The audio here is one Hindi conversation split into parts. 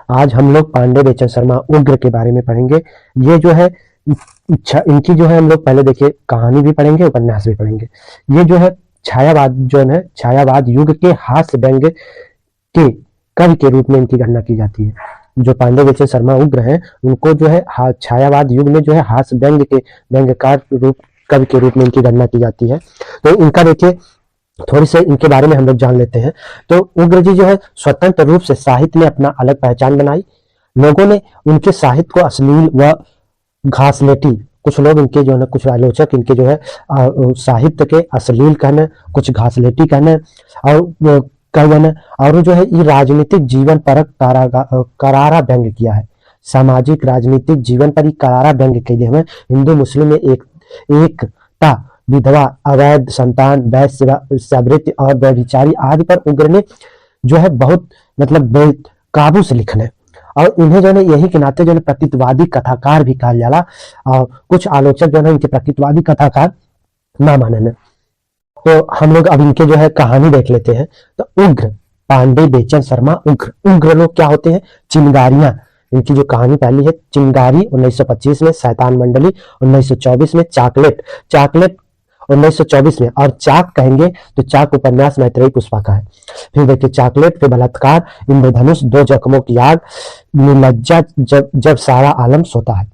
आज हम लोग पांडे बेचन शर्मा उग्र के बारे में पढ़ेंगे। ये जो है इनकी जो है हम लोग पहले देखिए कहानी भी पढ़ेंगे, उपन्यास भी पढ़ेंगे। ये जो है छायावाद युग के हास्य व्यंग के कवि के रूप में इनकी गणना की जाती है। जो पांडे बेचन शर्मा उग्र हैं उनको जो है छायावाद युग में जो है हास्य व्यंग के व्यंग्यकार रूप कवि के रूप में इनकी गणना की जाती है। तो इनका देखिए थोड़ी से इनके बारे में हम लोग जान लेते हैं। तो उग्र जी जो है स्वतंत्र रूप से साहित्य में अपना अलग पहचान बनाई। लोगों ने उनके साहित्य को अश्लील व घासलेटी, कुछ लोग इनके जो है कुछ आलोचक इनके जो है साहित्य के अश्लील कहना, कुछ घासलेटी कहना और कहना, और जो है ये राजनीतिक जीवन पर करारा व्यंग किया है। सामाजिक राजनीतिक जीवन पर ही करारा व्यंग के लिए हमें हिंदू मुस्लिम में एकता, विधवा, अवैध संतान, वैश्यावृत्ति और व्यभिचारी आदि पर उग्र ने जो है बहुत मतलब बेकाबू से लिखना है। और इन्हें जो है यही के नाते जो है प्रतीतवादी कथाकार भी कहा जाला। और कुछ आलोचक जो है इनके प्रतीतवादी कथाकार ना माने। तो हम लोग अब इनके जो है कहानी देख लेते हैं। तो उग्र, पांडे बेचन शर्मा उग्र। उग्र लोग क्या होते हैं? चिंगारियां। इनकी जो कहानी पहली है चिंगारी 1925 में, शैतान मंडली 1924 में, चाकलेट 1924 में, और चाक कहेंगे तो चाक उपन्यास मैत्रेयी पुष्पा का है। फिर देखिए चाकलेट, फिर बलात्कार, इंद्रधनुष, दो जख्मों की आग, निर्लज्जा, जब सारा आलम सोता है।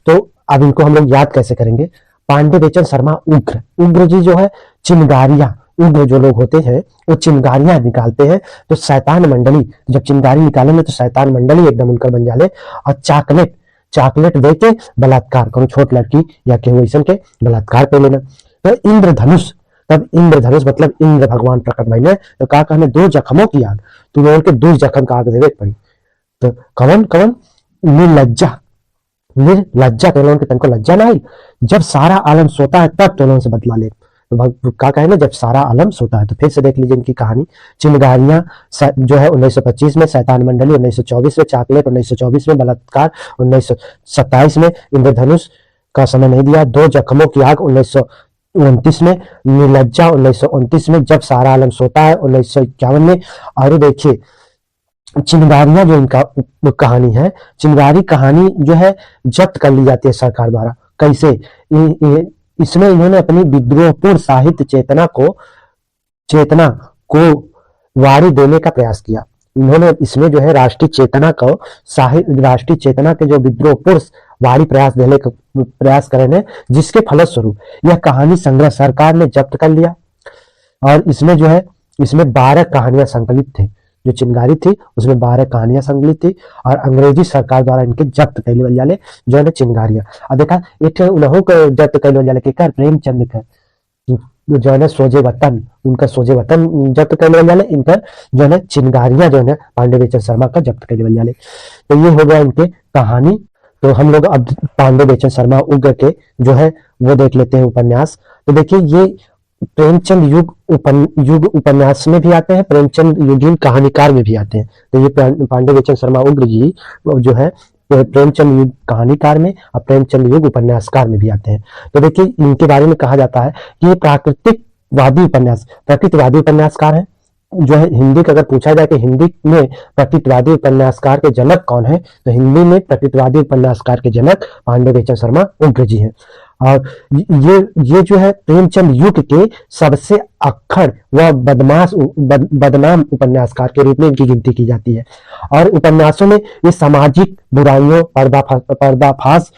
तो अब इनको हम लोग याद कैसे करेंगे? पांडे बेचन शर्मा उग्र। उग्र जी जो है चिंगारियां, उग्र जो लोग होते हैं वो चिंगारियां निकालते हैं। तो शैतान मंडली, जब चिंगारी निकालेंगे तो शैतान मंडली एकदम उनकर बन जाले। और चाकलेट दे के बलात्कार करो, छोट लड़की या केहू ऐसा के बलात्कार कर लेना। तो इंद्रधनुष, तब इंद्रधनुष मतलब इंद्र भगवान प्रकट भइले। तो का कहने? दो जख्मों की आग, तू लोगों के दो जख्म का आग देवे पड़ी। तो कवन निर्लज्जा के लोगों के तनको लज्जा ना आई। जब सारा आलम सोता है तब तो लोगों से बदला ले। तो का कहे ना, जब सारा आलम सोता है। तो फिर से देख लीजिए इनकी कहानी। चिंगारियां जो है 1925 में, शैतान मंडली 1924 में, चाकलेट 1924 में, बलात्कार 1927 में, इंद्रधनुष का समय नहीं दिया, दो जख्मों की आग 1929 में, निर्लज्जा 1929 में, जब सारा आलम सोता है 1951 में। और देखिए चिंगारियां जो इनका कहानी है, चिंगारी कहानी जो है जब्त कर ली जाती है सरकार द्वारा। कैसे? इसमें इन्होंने अपनी विद्रोहपूर्ण साहित्य चेतना को वारी देने का प्रयास किया। इन्होंने इसमें जो है राष्ट्रीय चेतना के जो विद्रोहपूर्ण वारी प्रयास देने का प्रयास करे, जिसके फलस्वरूप यह कहानी संग्रह सरकार ने जब्त कर लिया। और इसमें जो है 12 कहानियां संकलित थी। जो चिंगारी थी उसमें 12 कहानियां संकलित थी और अंग्रेजी सरकार द्वारा इनके जब्त कैले बन जाले जो है चिंगारियां। अब देखा एक उन्हों को जब्त कैले बन जाले के प्रेमचंद का जो है सोजे वतन, उनका सोजे वतन जब्त कैले बन जाले। इनका जो है चिंगारियां जो है पांडे बेचन शर्मा का जब्त कैले बन जाले। तो ये हो गया इनके कहानी। तो हम लोग अब पांडे बेचन शर्मा उग्र के जो है वो देख लेते हैं उपन्यास। तो देखिए ये प्रेमचंद युग उपन्यास में भी आते हैं, प्रेमचंद युगीन कहानीकार में भी आते हैं। तो ये पांडे बेचन शर्मा उग्र जी जो है प्रेमचंद युग कहानीकार में और प्रेमचंद युग उपन्यासकार में भी आते हैं। तो देखिए इनके बारे में कहा जाता है कि ये प्रकृतिवादी उपन्यासकार है। जो है हिंदी का अगर पूछा जाए कि हिंदी में प्रकृतिवादी उपन्यासकार के जनक कौन है, तो हिंदी में प्रकृतिवादी उपन्यासकार के जनक पांडे बेचन शर्मा उग्र जी हैं। और ये जो है प्रेमचंद युग के सबसे अक्खड़ व बदनाम उपन्यासकार के रूप में इनकी गिनती की जाती है। और उपन्यासों में ये सामाजिक बुराइयों पर्दाफाश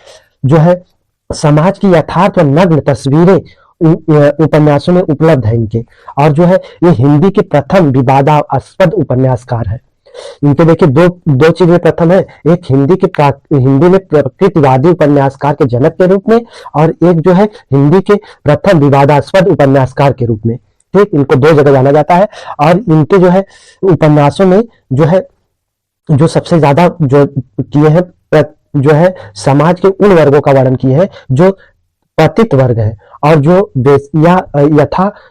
जो है समाज की यथार्थ व नग्न तस्वीरें उपन्यासों में उपलब्ध है इनके। और जो है ये हिंदी के प्रथम विवादास्पद उपन्यासकार है। इनके देखिए दो चीजें प्रथम है, एक हिंदी में प्रकृतिवादी उपन्यासकार के जनक के रूप में, और एक जो है हिंदी के प्रथम विवादास्पद उपन्यासकार के रूप में। ठीक, इनको दो जगह जाना जाता है। और इनके जो है उपन्यासों में जो है जो सबसे ज्यादा जो किए हैं जो है समाज के उन वर्गों का वर्णन किए हैं जो पतित वर्ग है, और जो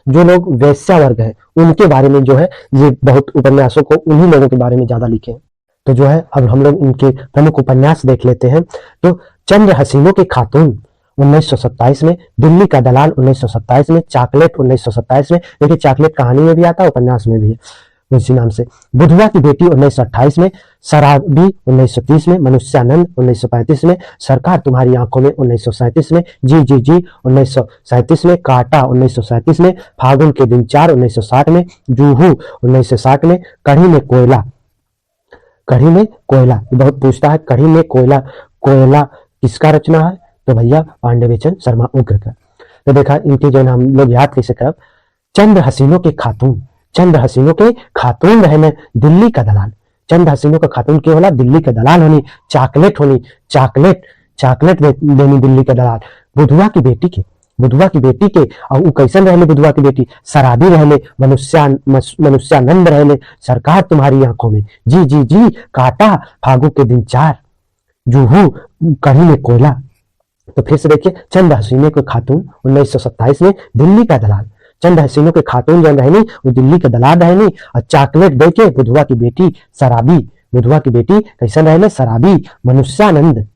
जो लोग वैश्या वर्ग है उनके बारे में जो है ये बहुत उपन्यासों को उन्हीं लोगों के बारे में ज्यादा लिखे। तो जो है अब हम लोग इनके प्रमुख उपन्यास देख लेते हैं। तो चंद्र हसीनों की खातून 1927 में, दिल्ली का दलाल 1927 में, चाकलेट 1927 में। देखिए चाकलेट कहानी में भी आता है, उपन्यास में भी है। उसी नाम से। बुधवा की बेटी 1928 में, शराबी 1930 में, मनुष्यानंद 1935 में, सरकार तुम्हारी आंखों में 1937 में, जी जी जी 1937 में, कांटा 1937 में, फागुन के दिन 4 1960 में, जूहू 1960 में, कढ़ी में कोयला, कढ़ी में कोयला बहुत पूछता है, कढ़ी में कोयला, कोयला किसका रचना है? तो भैया पांडवेचन शर्मा उग्र का। तो देखा इनके जो हम लोग याद कैसे करब। चंद हसीनों के खातून, चंद हसीनों के खातून रहने दिल्ली का दलाल, चंद हसीनों का खातून क्यों होला? दिल्ली का दलाल होनी, चॉकलेट होनी, चॉकलेट चॉकलेट देनी दिल्ली का दलाल। बुधवा की बेटी के, बुधवा की बेटी के और उ कैसन रहले? बुधवा की बेटी शराबी रहले, मनुष्यानंद रहले, सरकार तुम्हारी आंखों में, जी जी जी काटा, फागु के दिन 4, जूहू कढ़ी में कोयला। तो फिर से देखिए, चंद हसीनों के खातून 1927 में, दिल्ली का दलाल, चंद हसीनों के खातून जो रहनी वो दिल्ली के दलाल रहनी, और चॉकलेट देके बुधवा की बेटी शराबी, बुधवा की बेटी कैसन रहले? शराबी, मनुष्यानंद,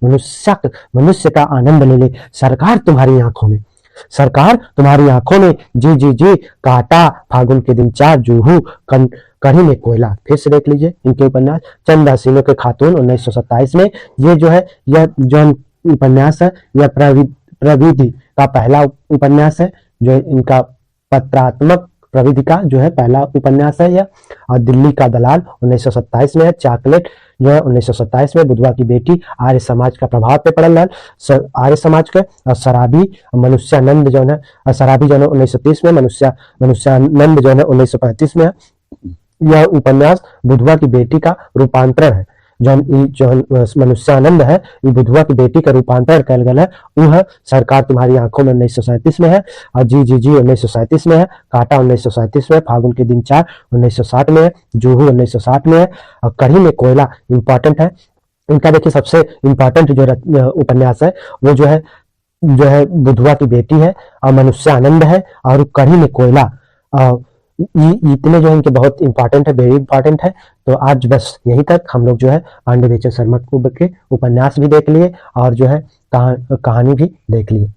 मनुष्य का आनंद ले ले, सरकार तुम्हारी आंखों में, सरकार तुम्हारी आंखों में, जी जी जी काटा, फागुन के दिन 4, जूहू कढ़ी में कोयला। फिर से देख लीजिए इनके उपन्यास, चंद हसीनों के खातून 1927 में। ये जो है, यह जो उपन्यास है यह प्रविधि का पहला उपन्यास है, जो इनका पत्रात्मक प्रविधि का जो है पहला उपन्यास है यह। और दिल्ली का दलाल 1927 में है, चॉकलेट जो है 1927 में, बुधवा की बेटी आर्य समाज का प्रभाव पे पड़ल है, आर्य समाज के, और शराबी मनुष्यानंद जो है, शराबी जो है 1930 में, मनुष्यानंद जो है 1935 में है। यह उपन्यास बुधवा की बेटी का रूपांतरण है, जो मनुष्यानंद है ये बुधवा की बेटी का रूपांतरण कल गया है। वह सरकार तुम्हारी आंखों में 1937 में है, और जी जी जी 1937 में है, काटा 1937 में, फागुन के दिन 4 1960 में है, जूहू 1960 में है, और कढ़ी में कोयला इंपॉर्टेंट है इनका। देखिए सबसे इंपॉर्टेंट जो उपन्यास है वो जो है बुधवा की बेटी है, और मनुष्यानंद है, और कढ़ी में कोयला। इतने जो है इनके बहुत इंपॉर्टेंट है, वेरी इंपॉर्टेंट है। तो आज बस यहीं तक हम लोग जो है पांडवेचन शर्मा के उपन्यास भी देख लिए, और जो है कहानी भी देख लिए।